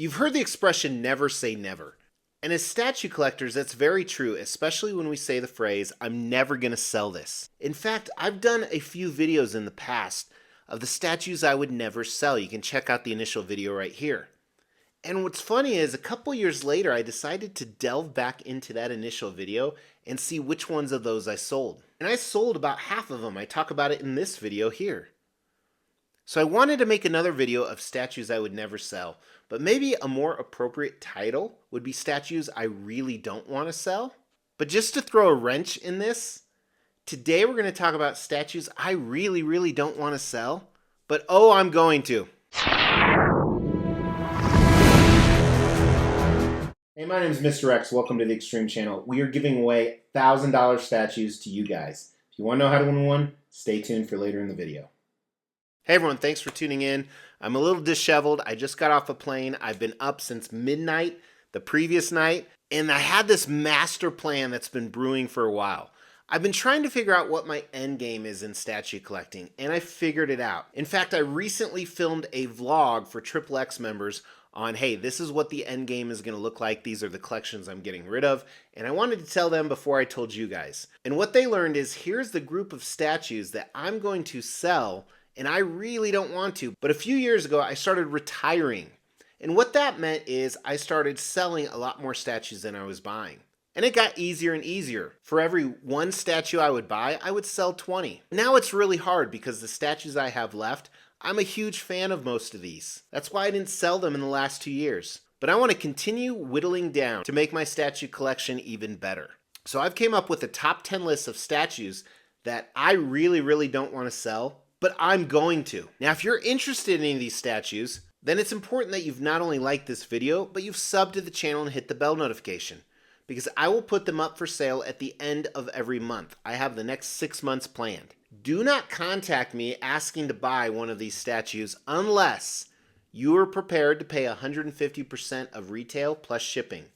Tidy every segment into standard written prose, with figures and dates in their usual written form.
You've heard the expression never say never. And as statue collectors, that's very true, especially when we say the phrase, I'm never going to sell this. In fact, I've done a few videos in the past of the statues I would never sell. You can check out the initial video right here. And what's funny is a couple years later, I decided to delve back into that initial video and see which ones of those I sold. And I sold about half of them. I talk about it in this video here. So I wanted to make another video of statues I would never sell, but maybe a more appropriate title would be statues I really don't want to sell. But just to throw a wrench in this, today we're going to talk about statues I really don't want to sell, but oh, I'm going to. Hey, my name is Mr. X. Welcome to the Extreme Channel. We are giving away $1,000 statues to you guys. If you want to know how to win one, stay tuned for later in the video. Hey everyone, thanks for tuning in. I'm a little disheveled. I just got off a plane. I've been up since midnight the previous night, and I had this master plan that's been brewing for a while. I've been trying to figure out what my end game is in statue collecting, and I figured it out. In fact, I recently filmed a vlog for XXX members on, hey, this is what the end game is going to look like. These are the collections I'm getting rid of, and I wanted to tell them before I told you guys. And what they learned is, here's the group of statues that I'm going to sell, and I really don't want to. But a few years ago, I started retiring. And what that meant is I started selling a lot more statues than I was buying. And it got easier and easier. For every one statue I would buy, I would sell 20. Now it's really hard because the statues I have left, I'm a huge fan of most of these. That's why I didn't sell them in the last 2 years. But I want to continue whittling down to make my statue collection even better. So I've came up with a top 10 list of statues that I really don't want to sell, but I'm going to. Now, if you're interested in any of these statues, then it's important that you've not only liked this video, but you've subbed to the channel and hit the bell notification, because I will put them up for sale at the end of every month. I have the next 6 months planned. Do not contact me asking to buy one of these statues unless you are prepared to pay 150% of retail plus shipping.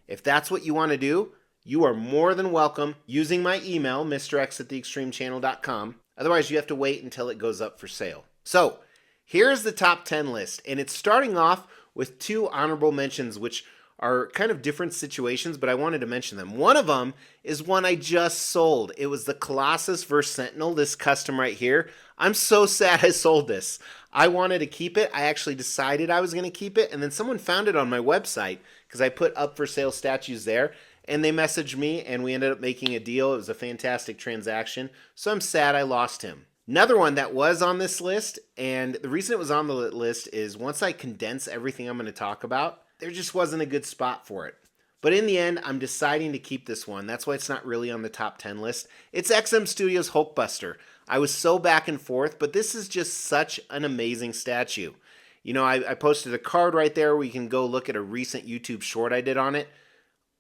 If that's what you want to do, you are more than welcome using my email, mrx@theextremechannel.com. Otherwise, you have to wait until it goes up for sale. So here's the top 10 list, and it's starting off with 2 honorable mentions, which are kind of different situations, but I wanted to mention them. One of them is one I just sold. It was the Colossus vs. Sentinel, this custom right here. I'm so sad I sold this. I wanted to keep it. I actually decided I was going to keep it, and then someone found it on my website because I put up for sale statues there. And they messaged me, and we ended up making a deal. It was a fantastic transaction. So I'm sad I lost him. Another one that was on this list, and the reason it was on the list is once I condense everything I'm going to talk about, there just wasn't a good spot for it. But in the end, I'm deciding to keep this one. That's why it's not really on the top 10 list. It's XM Studios Hulkbuster. I was so back and forth, but this is just such an amazing statue. You know, I posted a card right there where you can go look at a recent YouTube short I did on it.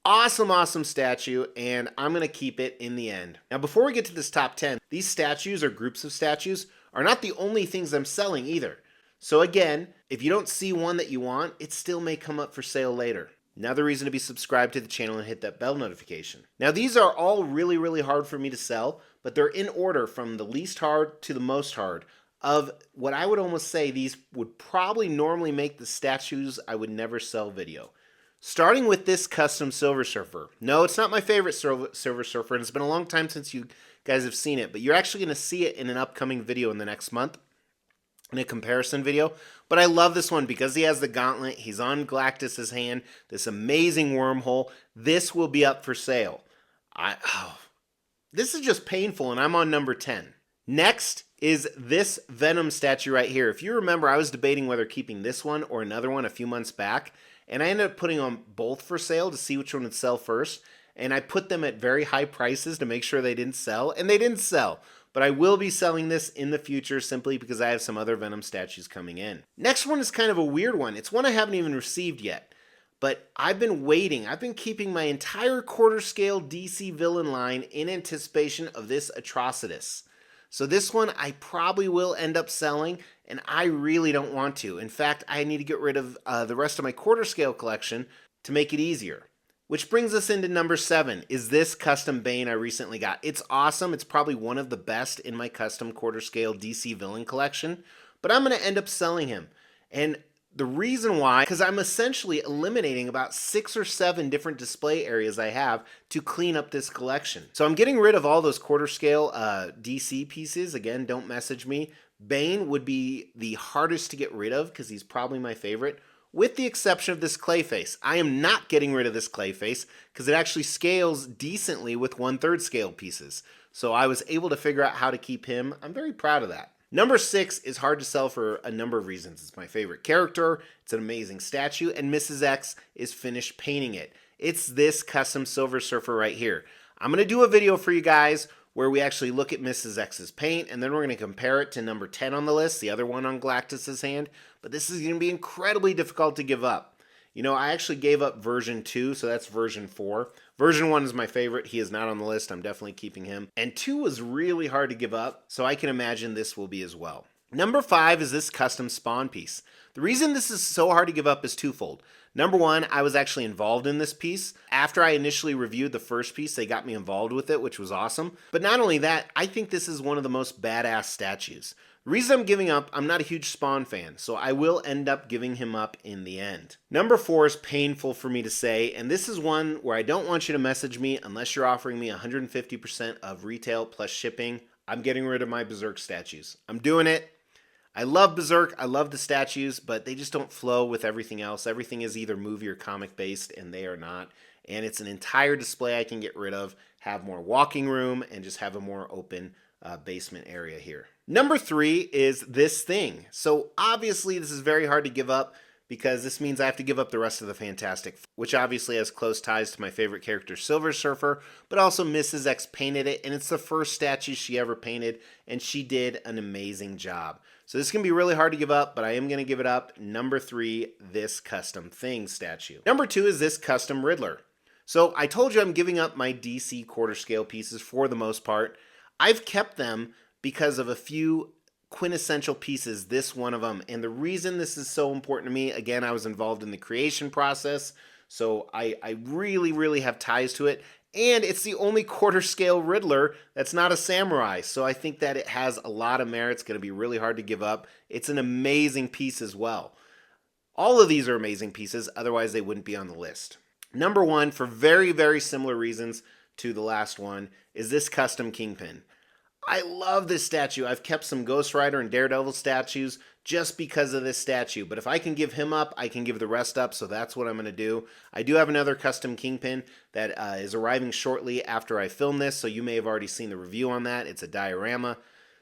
Awesome statue, and I'm going to keep it in the end. Now, before we get to this top 10, these statues or groups of statues are not the only things I'm selling either. So again, if you don't see one that you want, it still may come up for sale later. Another reason to be subscribed to the channel and hit that bell notification. Now, these are all really hard for me to sell, but they're in order from the least hard to the most hard. Of what I would almost say these would probably normally make the statues I would never sell video. Starting with this custom Silver Surfer. No, it's not my favorite Silver Surfer, and it's been a long time since you guys have seen it, but you're actually going to see it in an upcoming video in the next month, in a comparison video. But I love this one because he has the gauntlet, he's on Galactus's hand, this amazing wormhole. This will be up for sale. This is just painful, and I'm on number 10. Next is this Venom statue right here. If you remember, I was debating whether keeping this one or another one a few months back, and I ended up putting on both for sale to see which one would sell first. And I put them at very high prices to make sure they didn't sell. And they didn't sell. But I will be selling this in the future simply because I have some other Venom statues coming in. Next one is kind of a weird one. It's one I haven't even received yet. But I've been waiting. I've been keeping my entire quarter scale DC villain line in anticipation of this Atrocitus. So this one I probably will end up selling, and I really don't want to. In fact, I need to get rid of the rest of my quarter scale collection to make it easier. Which brings us into number 7, is this custom Bane I recently got. It's awesome. It's probably one of the best in my custom quarter scale DC villain collection, but I'm going to end up selling him. And The reason why, because I'm essentially eliminating about 6 or 7 different display areas I have to clean up this collection. So I'm getting rid of all those quarter scale DC pieces. Again, don't message me. Bane would be the hardest to get rid of because he's probably my favorite, with the exception of this clay face. I am not getting rid of this clay face because it actually scales decently with 1/3 scale pieces. So I was able to figure out how to keep him. I'm very proud of that. Number 6 is hard to sell for a number of reasons. It's my favorite character, it's an amazing statue, and Mrs. X is finished painting it. It's this custom Silver Surfer right here. I'm going to do a video for you guys where we actually look at Mrs. X's paint, and then we're going to compare it to number 10 on the list, the other one on Galactus's hand. But this is going to be incredibly difficult to give up. You know, I actually gave up version 2, so that's version 4. Version 1 is my favorite. He is not on the list. I'm definitely keeping him. And 2 was really hard to give up, so I can imagine this will be as well. Number 5 is this custom Spawn piece. The reason this is so hard to give up is twofold. Number 1, I was actually involved in this piece. After I initially reviewed the first piece, they got me involved with it, which was awesome. But not only that, I think this is one of the most badass statues. The reason I'm giving up, I'm not a huge Spawn fan, so I will end up giving him up in the end. Number 4 is painful for me to say, and this is one where I don't want you to message me unless you're offering me 150% of retail plus shipping. I'm getting rid of my Berserk statues. I'm doing it. I love Berserk, I love the statues, but they just don't flow with everything else. Everything is either movie or comic based, and they are not. And it's an entire display I can get rid of, have more walking room, and just have a more open basement area here. Number 3 is this thing. So obviously this is very hard to give up because this means I have to give up the rest of the Fantastic Four, which obviously has close ties to my favorite character, Silver Surfer, but also Mrs. X painted it, and it's the first statue she ever painted, and she did an amazing job. So this can be really hard to give up, but I am going to give it up. Number 3, this custom thing statue. Number 2 is this custom Riddler. So I told you I'm giving up my DC quarter scale pieces for the most part. I've kept them because of a few quintessential pieces, this one of them. And the reason this is so important to me, again, I was involved in the creation process, so I really have ties to it. And it's the only quarter scale Riddler that's not a samurai, so I think that it has a lot of merit. It's going to be really hard to give up. It's an amazing piece as well. All of these are amazing pieces, otherwise they wouldn't be on the list. Number 1, for very similar reasons to the last one, is this custom Kingpin. I love this statue. I've kept some Ghost Rider and Daredevil statues just because of this statue. But if I can give him up, I can give the rest up, so that's what I'm going to do. I do have another custom Kingpin that is arriving shortly after I film this, so you may have already seen the review on that. It's a diorama,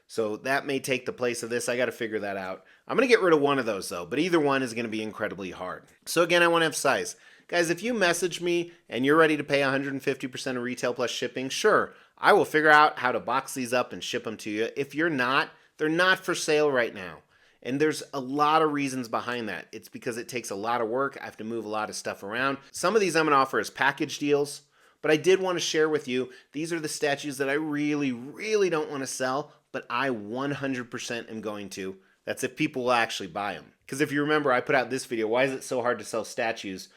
so that may take the place of this. I got to figure that out. I'm going to get rid of one of those, though, but either one is going to be incredibly hard. So again, I want to emphasize, guys, if you message me and you're ready to pay 150% of retail plus shipping, sure, I will figure out how to box these up and ship them to you. If you're not, they're not for sale right now. And there's a lot of reasons behind that. It's because it takes a lot of work. I have to move a lot of stuff around. Some of these I'm going to offer as package deals, but I did want to share with you, these are the statues that I really don't want to sell, but I 100% am going to. That's if people will actually buy them. Because if you remember, I put out this video, why is it so hard to sell statues,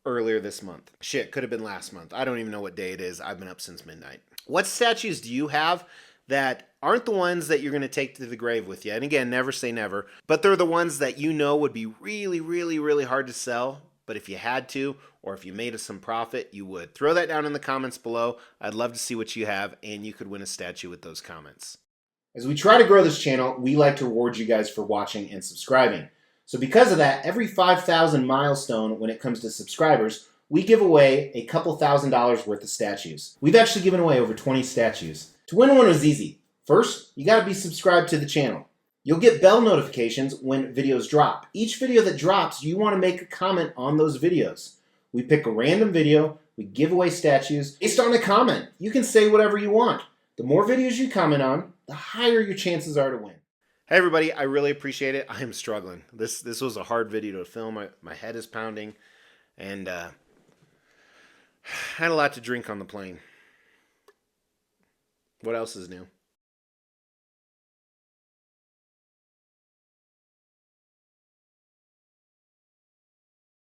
earlier this month. Shit, could have been last month. I don't even know what day it is. I've been up since midnight. What statues do you have that aren't the ones that you're going to take to the grave with you? And again, never say never, but they're the ones that you know would be really hard to sell, but if you had to, or if you made some profit, you would. Throw that down in the comments below. I'd love to see what you have, and you could win a statue with those comments. As we try to grow this channel, we like to reward you guys for watching and subscribing. So because of that, every 5,000 milestone when it comes to subscribers, we give away a couple $1,000s worth of statues. We've actually given away over 20 statues. To win one was easy. First, you gotta be subscribed to the channel. You'll get bell notifications when videos drop. Each video that drops, you wanna make a comment on those videos. We pick a random video, we give away statues based on a comment. You can say whatever you want. The more videos you comment on, the higher your chances are to win. Hey everybody, I really appreciate it. I am struggling. This was a hard video to film. My head is pounding, and I had a lot to drink on the plane. What else is new?